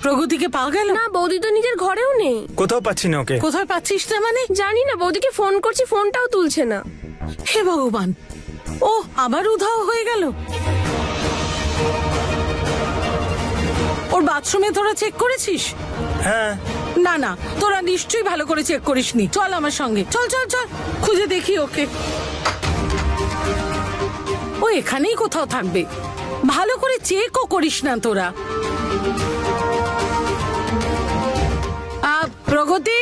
প্রগতিকে পাওয়া গেল? না, বৌদি তো নিজের ঘরেও নেই। কোথাও পাচ্ছি না ওকে। কোথায় পাচ্ছিস না মানে? জানি না, বৌদিকে ফোন করছি, ফোনটাও তুলছে না। হে ভগবান, ও আবার উধাও হয়ে গেল। ওর বাথরুমে তোরা চেক করেছিস? হ্যাঁ। না না, তোরা নিশ্চয়ই ভালো করে চেক করিসনি। চল আমার সঙ্গে, চল চল চল, খুঁজে দেখি ওকে। ও এখানেই কোথাও থাকবে। ভালো করে চেকও করিস না তোরা। প্রগতি,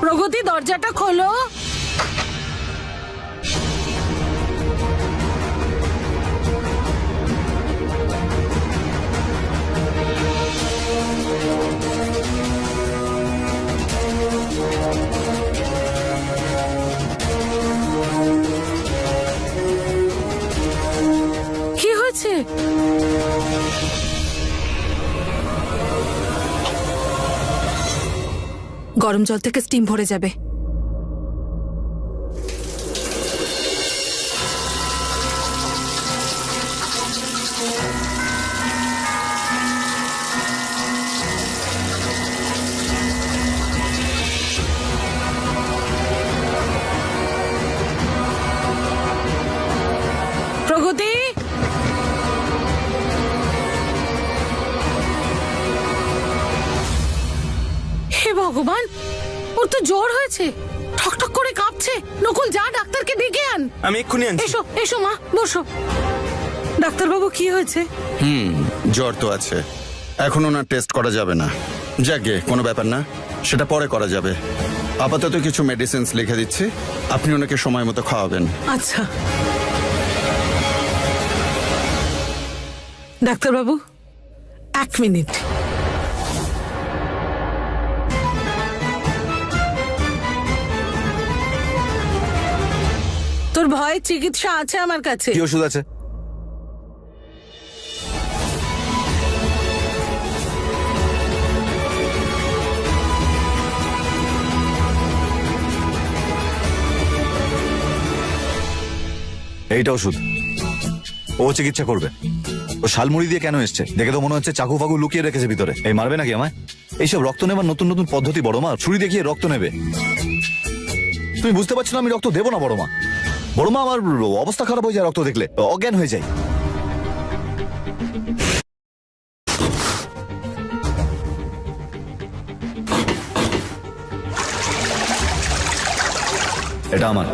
প্রগতি, দরজাটা খোলো। কি হয়েছে? গরম জল থেকে স্টিম ভরে যাবে। প্রগতি, হে ভগবান, ওর তো জ্বর হয়েছে, ঠকঠক করে কাঁপছে। নকুল, যা ডাক্তারকে ডেকে আন। আমি এক্ষুনি আনছি। এসো এসো মা, বসো। ডাক্তারবাবু, কি হয়েছে? জ্বর তো আছে, এখন ওনার টেস্ট করা যাবে না। যাকে কোনো ব্যাপার না, সেটা পরে করা যাবে। আপাতত কিছু মেডিসিনস লিখে দিচ্ছি, আপনি ওনাকে সময় মতো খাওয়াবেন। আচ্ছা ডাক্তারবাবু, 1 মিনিট। তোর ভয়ের চিকিৎসা আছে আমার কাছে। কি ওষুধ আছে? এইটা ওষুধ। ও চিকিৎসা করবে। ও শালমুড়ি দিয়ে কেন এসছে? দেখে তো মনে হচ্ছে চাকু ফাকু লুকিয়ে রেখেছে ভিতরে। এই মারবে নাকি আমায়? এইসব রক্ত নেবার নতুন নতুন পদ্ধতি বড় মা। ছুরি দেখিয়ে রক্ত নেবে। তুমি বুঝতে পারছো না আমি রক্ত দেবো না বড় মা। বড় মা, আমার অবস্থা খারাপ হয়ে যায় রক্ত দেখলে, অজ্ঞান হয়ে যায়। এটা আমার।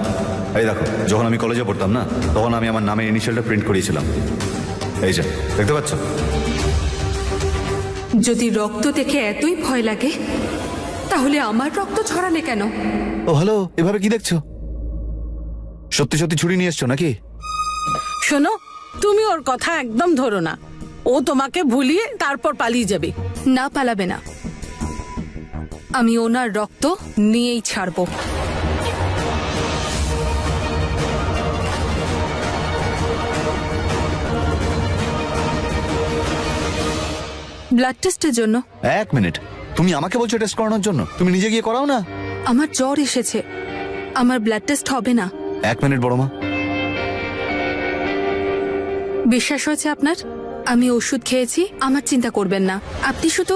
এই দেখো, যখন আমি কলেজে পড়তাম না, তখন আমি আমার নামের ইনিশিয়ালটা প্রিন্ট করিয়েছিলাম। এই যে দেখতে পাচ্ছ? যদি রক্ত দেখে এতই ভয় লাগে, তাহলে আমার রক্ত ছড়ালে কেন? ও হ্যালো, এভাবে কি দেখছো? সত্যি সত্যি ছুরি নিয়ে এসছো নাকি? শোনো, তুমি ওর কথা একদম ধরো না। ও তোমাকে ভুলিয়ে তারপর পালিয়ে যাবে। না, পালাবে না। আমি ওনার রক্ত নিয়েই ছাড়বো। ব্লাড টেস্টের জন্য। 1 মিনিট, তুমি আমাকে বলছো টেস্ট করানোর জন্য? তুমি নিজে গিয়ে করাও না। আমার জ্বর এসেছে, আমার ব্লাড টেস্ট হবে না। 1 মিনিট বড় মা। বিশ্বাস হয়েছে আপনার? আমি ওষুধ খেয়েছি, আমার চিন্তা করবেন না। আপনি শুধু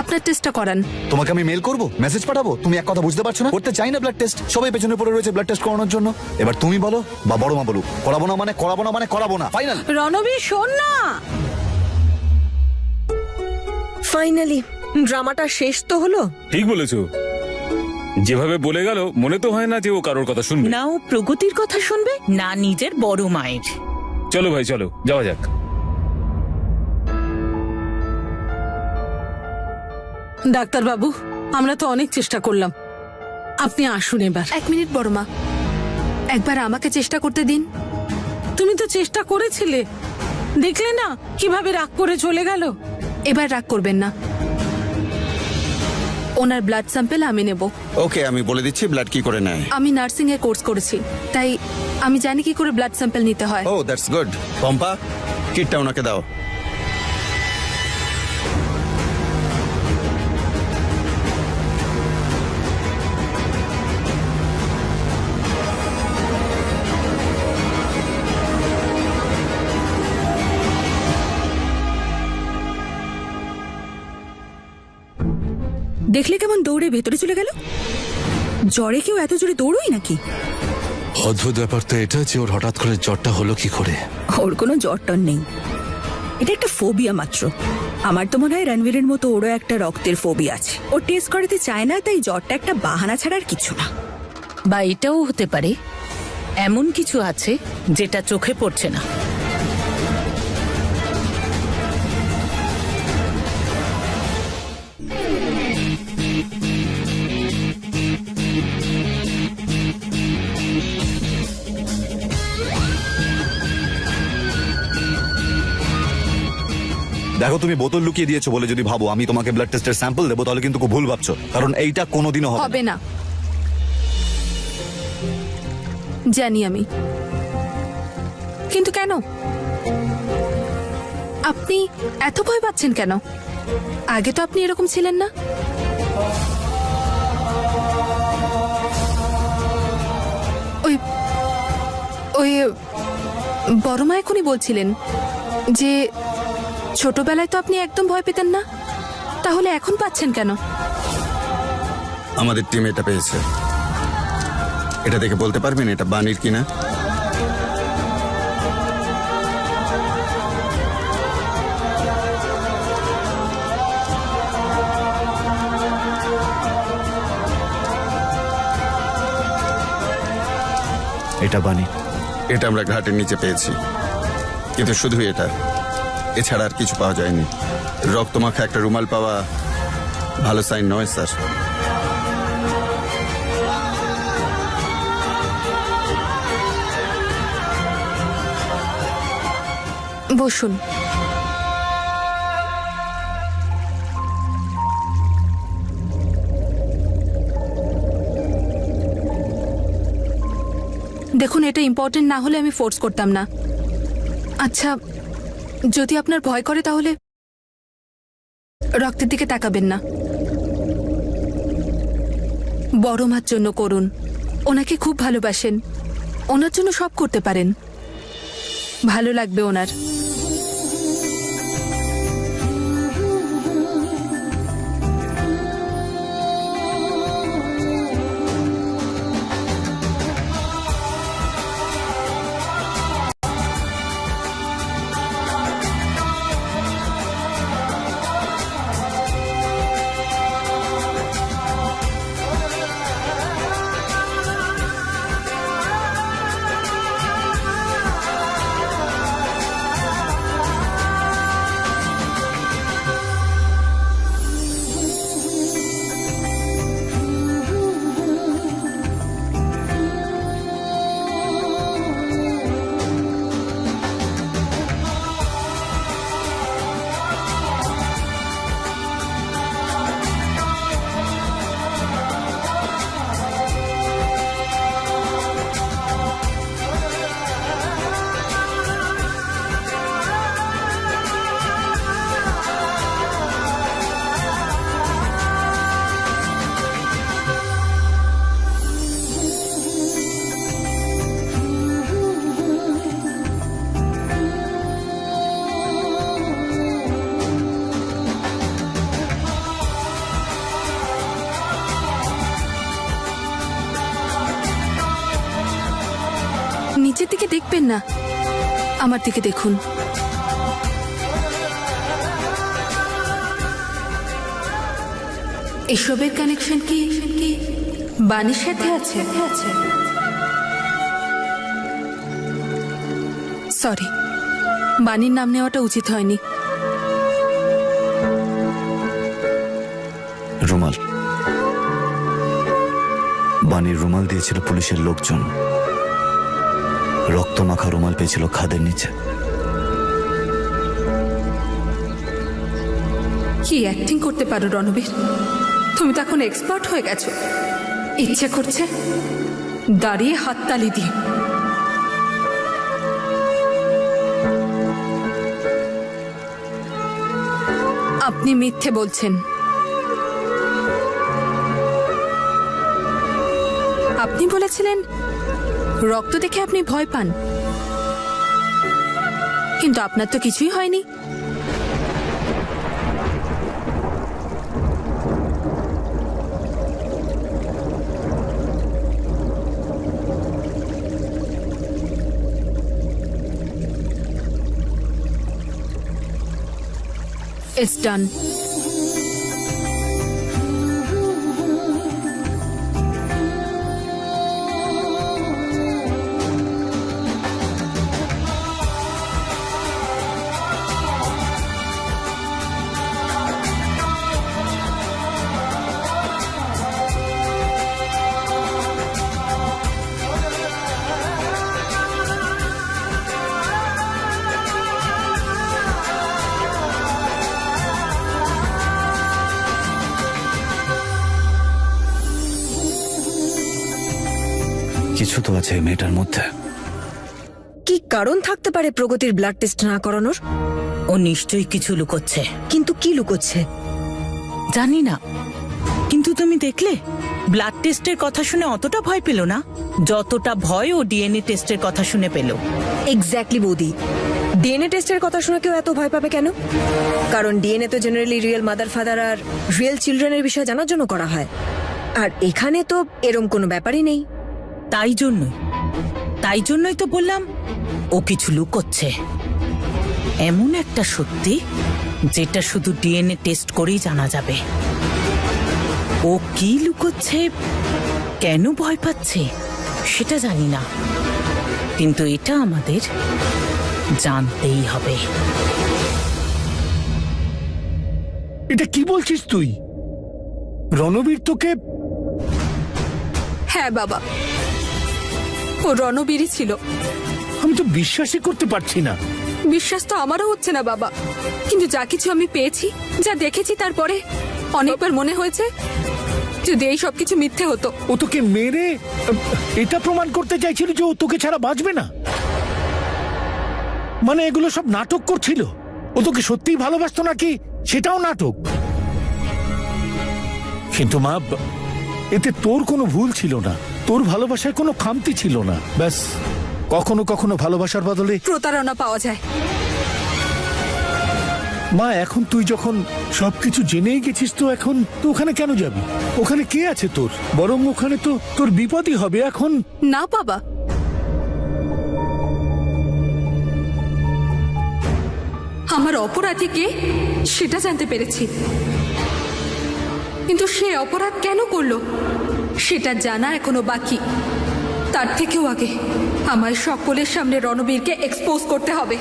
আপনার টেস্টটা করান। তোমাকে আমি মেল করবো, মেসেজ পাঠাবো? তুমি এক কথা বুঝতে পারছো না? করতে চাই না ব্লাড টেস্ট। সবাই পেছনে পড়ে রয়েছে ব্লাড টেস্ট করানোর জন্য। এবার তুমি বলো বা বড় মা বলুক, করাবো না মানে করাবো না, মানে করাবো না, ফাইনাল। রণবীর, শোন না। ফাইনালি ড্রামাটা শেষ তো হলো। ঠিক বলেছো। যেভাবে বলে গেল, মনে তো হয় না যে ও কারোর কথা শুনবে। না ও প্রগতির কথা শুনবে, না নিজের বড় মায়ের। চলো ভাই, চলো যাওয়া যাক। ডাক্তারবাবু, আমরা তো অনেক চেষ্টা করলাম, আপনি আসুন এবার। 1 মিনিট বড় মা, একবার আমাকে চেষ্টা করতে দিন। তুমি তো চেষ্টা করেছিলে, দেখলে না কিভাবে রাগ করে চলে গেল। এবার রাগ করবেন না, ওনার ব্লাড স্যাম্পল আমি নেব। ওকে, আমি বলে দিচ্ছি ব্লাড কি করে নেয়। আমি নার্সিং এর কোর্স করেছি, তাই আমি জানি কি করে ব্লাড স্যাম্পল নিতে হয়। ও দ্যাটস গুড। পম্পা, কিটটা ওনাকে দাও। দেখলে কেমন দৌড়ে ভেতরে চলে গেল? জ্বরে কেউ এত জোরে দৌড়ই নাকি? অদ্ভুত ব্যাপার তো এটা যে ওর হঠাৎ করে জ্বরটা হলো কি করে। ওর কোনো জ্বর টর নেই, এটা একটা ফোবিয়া মাত্র। আমার তো মনে হয় রণবীরের মতো ওরও একটা রক্তের ফোবিয়া আছে। ও টেস্ট করাতে চায় না, তাই জ্বরটা একটা বাহানা ছাড়া আর কিছু না। বা এটাও হতে পারে এমন কিছু আছে যেটা চোখে পড়ছে না। দেখো, তুমি বোতল লুকিয়ে দিয়েছো বলে যদি ভাবো আমি তোমাকে ব্লাড টেস্টের স্যাম্পল দেবো তাহলে কিন্তু খুব ভুল ভাবছো, কারণ এইটা কোনোদিনও হবে হবে না। জানি আমি, কিন্তু কেন? আপনি এত ভয় পাচ্ছেন কেন? আগে তো আপনি এরকম ছিলেন না। ওই ওই বড় মা এখনই বলছিলেন যে ছোটবেলায় তো আপনি একদম ভয় পেতেন না, তাহলে এখন পাচ্ছেন কেন? আমাদের টিম এটা পেয়েছে। এটা দেখে বলতে পারবেন এটা বানির কিনা? এটা বানি। এটা আমরা ঘাটের নিচে পেয়েছি, কিন্তু শুধু এটা, এছাড়া আর কিছু পাওয়া যায়নি। রক্তমাখা একটা রুমাল পাওয়া ভালো সাইন নয় স্যার। বসুন। দেখুন, এটা ইম্পর্টেন্ট না হলে আমি ফোর্স করতাম না। আচ্ছা, যদি আপনার ভয় করে তাহলে রক্তের দিকে তাকাবেন না। বড় মার জন্য করুন, ওনাকে খুব ভালোবাসেন, ওনার জন্য সব করতে পারেন, ভালো লাগবে ওনার। নিচের দিকে দেখবেন না, আমার দিকে দেখুন। এসবের কানেকশন কি বাণীর সাথে আছে? সরি, বাণীর নাম নেওয়াটা উচিত হয়নি। রুমাল, বানির রুমাল দিয়েছিল পুলিশের লোকজন। রক্তমাখা রুমাল পেয়েছিল খাদের নিচে। কি অ্যাক্টিং করতে পারো রণবীর, তুমি তো এখন এক্সপার্ট হয়ে গেছো। ইচ্ছে করছে দাঁড়িয়ে হাততালি দিয়ে। আপনি মিথ্যে বলছেন। আপনি বলেছিলেন রক্ত দেখে আপনি ভয় পান, কিন্তু আপনার তো কিছুই হয়নি। ইটস ডান। কিছু তো আছে এই মেয়েটার মধ্যে। কি কারণ থাকতে পারে প্রগতির ব্লাড টেস্ট না করানোর? ও নিশ্চয়ই কিছু লুকোচ্ছে। কিন্তু কি লুকোচ্ছে? জানি না, কিন্তু তুমি দেখলে ব্লাড টেস্টের কথা শুনে অতটা ভয় পেল না যতটা ভয় ও ডিএনএ টেস্টের কথা শুনে পেল। এক্স্যাক্টলি বৌদি, ডিএনএ টেস্টের কথা শুনে কেউ এত ভয় পাবে কেন? কারণ ডিএনএ তো জেনারেলি রিয়েল মাদার ফাদার আর রিয়েল চিলড্রেনের বিষয়ে জানার জন্য করা হয়, আর এখানে তো এরম কোনো ব্যাপারই নেই। তাই জন্যই তো বললাম ও কিছু লুকোচ্ছে, এমন একটা সত্যি যেটা শুধু ডিএনএ টেস্ট করেই জানা যাবে। ও কি লুকোচ্ছে, কেন ভয় পাচ্ছে সেটা জানি না, কিন্তু এটা আমাদের জানতেই হবে। এটা কি বলছিস তুই? রণবীর তোকে? হ্যাঁ বাবা, ও রণবীরই ছিল। আমি তো বিশ্বাসই করতে পারছি না। বিশ্বাস তো আমারও হচ্ছে না বাবা, কিন্তু যা কিছু আমি পেয়েছি, যা দেখেছি, তারপরে অনেকবার মনে হয়েছে যদি এই সব কিছু মিথ্যে হতো। ও তোকে মেরে এটা প্রমাণ করতে চাইছিল যে ও তোকে ছাড়া বাঁচবে না। মানে এগুলো সব নাটক করছিল। ও তোকে সত্যিই ভালোবাসতো নাকি সেটাও নাটক। কিন্তু মা, এতে তোর কোনো ভুল ছিল না, তোর ভালোবাসায় কোনো খামতি ছিল না। ব্যাস, কখনো কখনো ভালোবাসার বদলে প্রতারণা পাওয়া যায়। মা, এখন তুই যখন সবকিছু জেনেই গেছিস, তো এখন তো ওখানে কেন যাবি? ওখানে কে আছে তোর? বরং ওখানে তো তোর বিপদই হবে এখন। না বাবা, আমার অপরাধী কে সেটা জানতে পেরেছি, কিন্তু সে অপরাধ কেন করলো সেটা জানা এখনো বাকি। তার থেকেও আগে আমার সকলের সামনে রণবীরকে এক্সপোজ করতে হবে।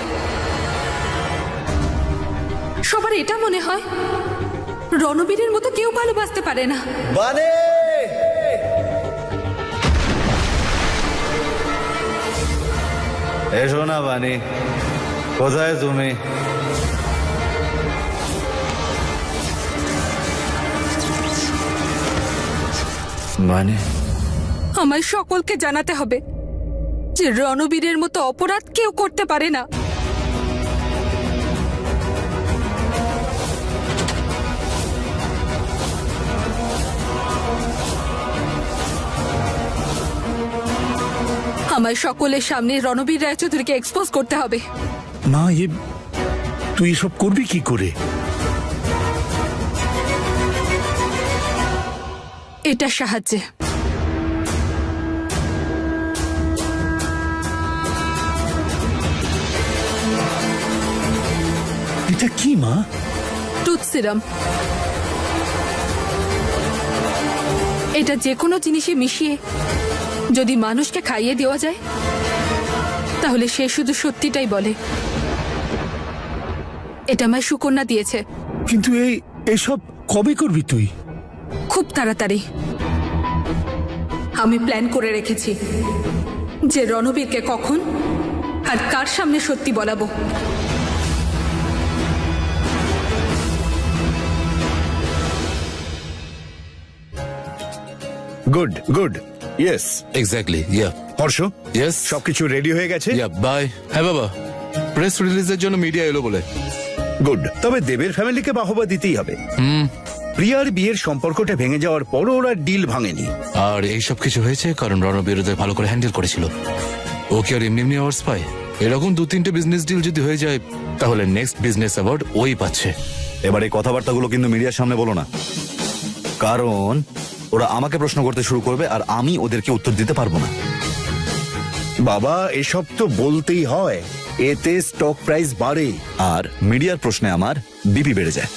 সবার এটা মনে হয় রণবীরের মতো কেউ ভালোবাসতে পারে না। এসো না বানি, কোথায় তুমি? বানি, আমায় সকলকে জানাতে হবে যে রণবীরের মতো অপরাধ কেউ করতে পারে না। আমায় সকলের সামনে রণবীর রায়চৌধুরীকে এক্সপোজ করতে হবে। মা, তুই এসব করবি কি করে? এটার সাহায্যে। এটা কি মা? Tooth serum. এটা যে কোনো জিনিসে মিশিয়ে যদি মানুষকে খাইয়ে দেওয়া যায়, তাহলে সে শুধু সত্যিটাই বলে। এটা আমায় সুকন্যা দিয়েছে। কিন্তু এসব কবে করবি তুই? খুব তাড়াতাড়ি। আমি প্ল্যান করে রেখেছি যে রণবীরকে কখন আর কার সামনে সত্যি বলাবো। গুড গুড, ইয়েস এক্স্যাক্টলি, ইয়া। হর্ষ, ইয়েস, সবকিছু রেডি হয়ে গেছে? ইয়া, বাই। হ্যাঁ বাবা, প্রেস রিলিজের জন্য মিডিয়া এলো বলে। গুড। তবে দেবের ফ্যামিলিকে বাহবা দিতেই হবে। প্রিয়ার বিয়ের সম্পর্কটা ভেঙে যাওয়ার পরও ওরা ডিল ভাঙেনি। আর এই সব কিছু হয়েছে কারণ রণবীর ওদের ভালো করে হ্যান্ডেল করেছিল। ও কি আর এমনি এমনি অ্যাওয়ার্ডস পায়? এরকম 2-3টে বিজনেস ডিল যদি হয়ে যায়, তাহলে নেক্সট বিজনেস অ্যাওয়ার্ড ওই পাচ্ছে। এবার এই কথাবার্তাগুলো কিন্তু মিডিয়ার সামনে বলো না, কারণ ওরা আমাকে প্রশ্ন করতে শুরু করবে আর আমি ওদেরকে উত্তর দিতে পারবো না। বাবা, এসব তো বলতেই হয়, এতে স্টক প্রাইস বাড়ে। আর মিডিয়ার প্রশ্নে আমার বিপি বেড়ে যায়।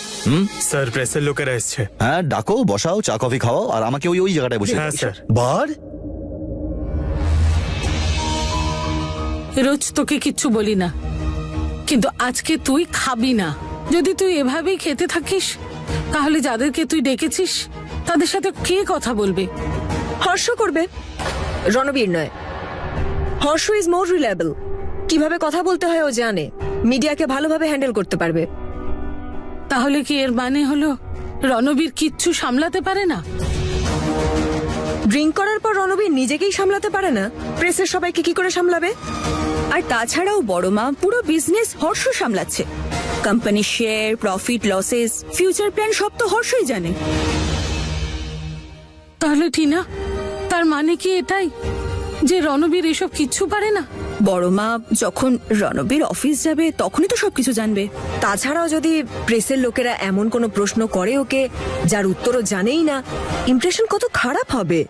স্যার প্রেসের লোকেরা এসছে। হ্যাঁ, ডাকো, বসাও, চা কফি খাওয়াও, আর আমাকে ওই ওই জায়গাটায় বসে হ্যাঁ স্যার। বার রোজ তোকে কিচ্ছু বলি না, কিন্তু আজকে তুই খাবি না। যদি তুই এভাবেই খেতে থাকিস তাহলে যাদেরকে তুই ডেকেছিস তাদের সাথে কে কথা বলবে? হর্ষ করবে, রণবীর নয়। Harsh is more reliable. কিভাবে কথা বলতে হয় ও জানে, মিডিয়াকে ভালোভাবে হ্যান্ডেল করতে পারবে। তাহলে কি এর মানে হলো রণবীর কিচ্ছু সামলাতে পারে না? ড্রিঙ্ক করার পর রণবীর নিজেকেই সামলাতে পারে না, প্রেসের সবাইকে কি করে সামলাবে? আর তাছাড়াও বড় মা পুরো বিজনেস হর্ষ সামলাচ্ছে। Company share, profit, losses, future plan সব তো হর্ষই জানে। তাহলে টিনা, তার মানে কি এটাই যে রণবীর এসব কিচ্ছু পারে না? বড় মা যখন রণবীর অফিস যাবে তখনই তো সবকিছু জানবে। তাছাড়াও যদি প্রেসের লোকেরা এমন কোনো প্রশ্ন করে ওকে যার উত্তরও জানেই না, ইমপ্রেশন কত খারাপ হবে।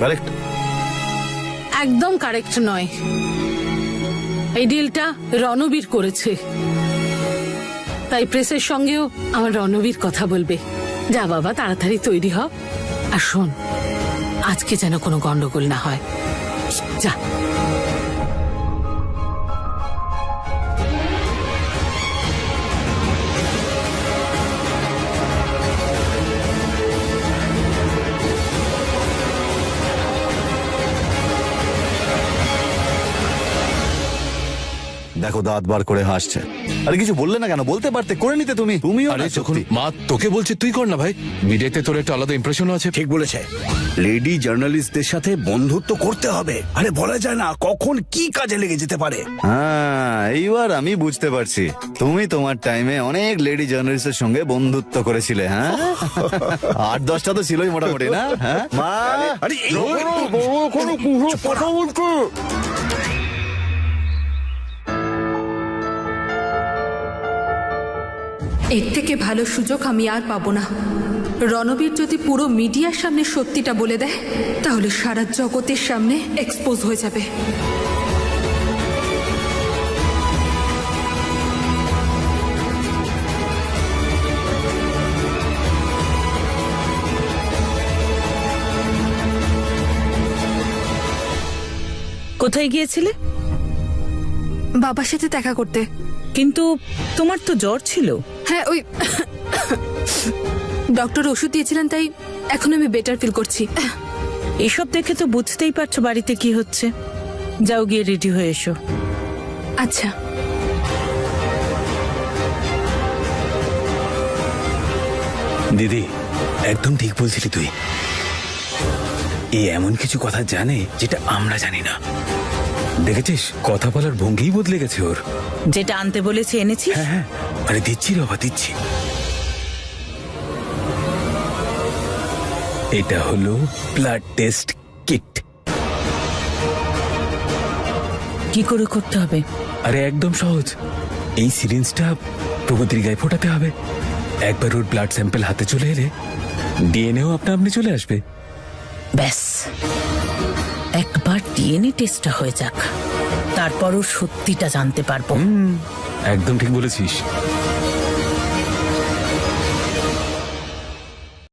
কারেক্ট। একদম কারেক্ট নয়। এই ডিলটা রণবীর করেছে, তাই প্রেসের সঙ্গেও আমার রণবীর কথা বলবে। যা বাবা, তাড়াতাড়ি তৈরি হ, আর শোন, আজকে যেন কোনো গন্ডগোল না হয়। যা। দেখো দাঁত বার করে হাসছে। আরে কিছু বললে না কেন? বলতে পারতে, করে নিতে তুমি। তুমিও আরে না যখন সত্যি। মা তোকে বলছে তুই কর না ভাই, মিডিয়াতে তোর একটা আলাদা ইমপ্রেশনও আছে। ঠিক বলেছে, লেডি জার্নালিস্টদের সাথে বন্ধুত্ব করতে হবে। আরে বলা যায় না কখন কি কাজে লেগে যেতে পারে। হ্যাঁ, এইবার আমি বুঝতে পারছি। তুমি তোমার টাইমে অনেক লেডি জার্নালিস্টের সঙ্গে বন্ধুত্ব করেছিলে। হ্যাঁ, 8-10টা তো ছিলই মোটামুটি, না? হ্যাঁ মা, আরে এই কথা বলতো। এর থেকে ভালো সুযোগ আমি আর পাবো না। রণবীর যদি পুরো মিডিয়ার সামনে সত্যিটা বলে দেয় তাহলে সারা জগতের সামনে এক্সপোজ হয়ে যাবে। কোথায় গিয়েছিলে? বাবার সাথে দেখা করতে। কিন্তু তোমার তো জ্বর ছিল। হ্যাঁ, ওই ডক্টর ওষুধ দিয়েছিলেন, তাই এখন আমি বেটার ফিল করছি। এসব দেখে তো বুঝতেই পারছো বাড়িতে কি হচ্ছে। যাও, গিয়ে রেডি হয়ে এসো। আচ্ছা। দিদি, একদম ঠিক বলছিলি তুই। এই এমন কিছু কথা জানে যেটা আমরা জানি না। দেখেছিস, কথা বলার ভঙ্গি বদলে গেছে ওর। যেটা আনতে বলেছি এনেছি। হ্যাঁ হ্যাঁ, আরে দিচ্ছি রে বাবা, দিচ্ছি। এটা হলো ব্লাড টেস্ট কিট। কি করে করতে হবে? আরে একদম সহজ। এই সিরিঞ্জটা প্রগতির গায়ে ফোটাতে হবে। একবার ওর ব্লাড স্যাম্পল হাতে চলে এলে ডিএনএও আপনা আপনি চলে আসবে। ব্যাস, একবার ডিএনএ টেস্টটা হয়ে যাক, তারপরও সত্যিটা জানতে পারবো। একদম ঠিক বলেছিস।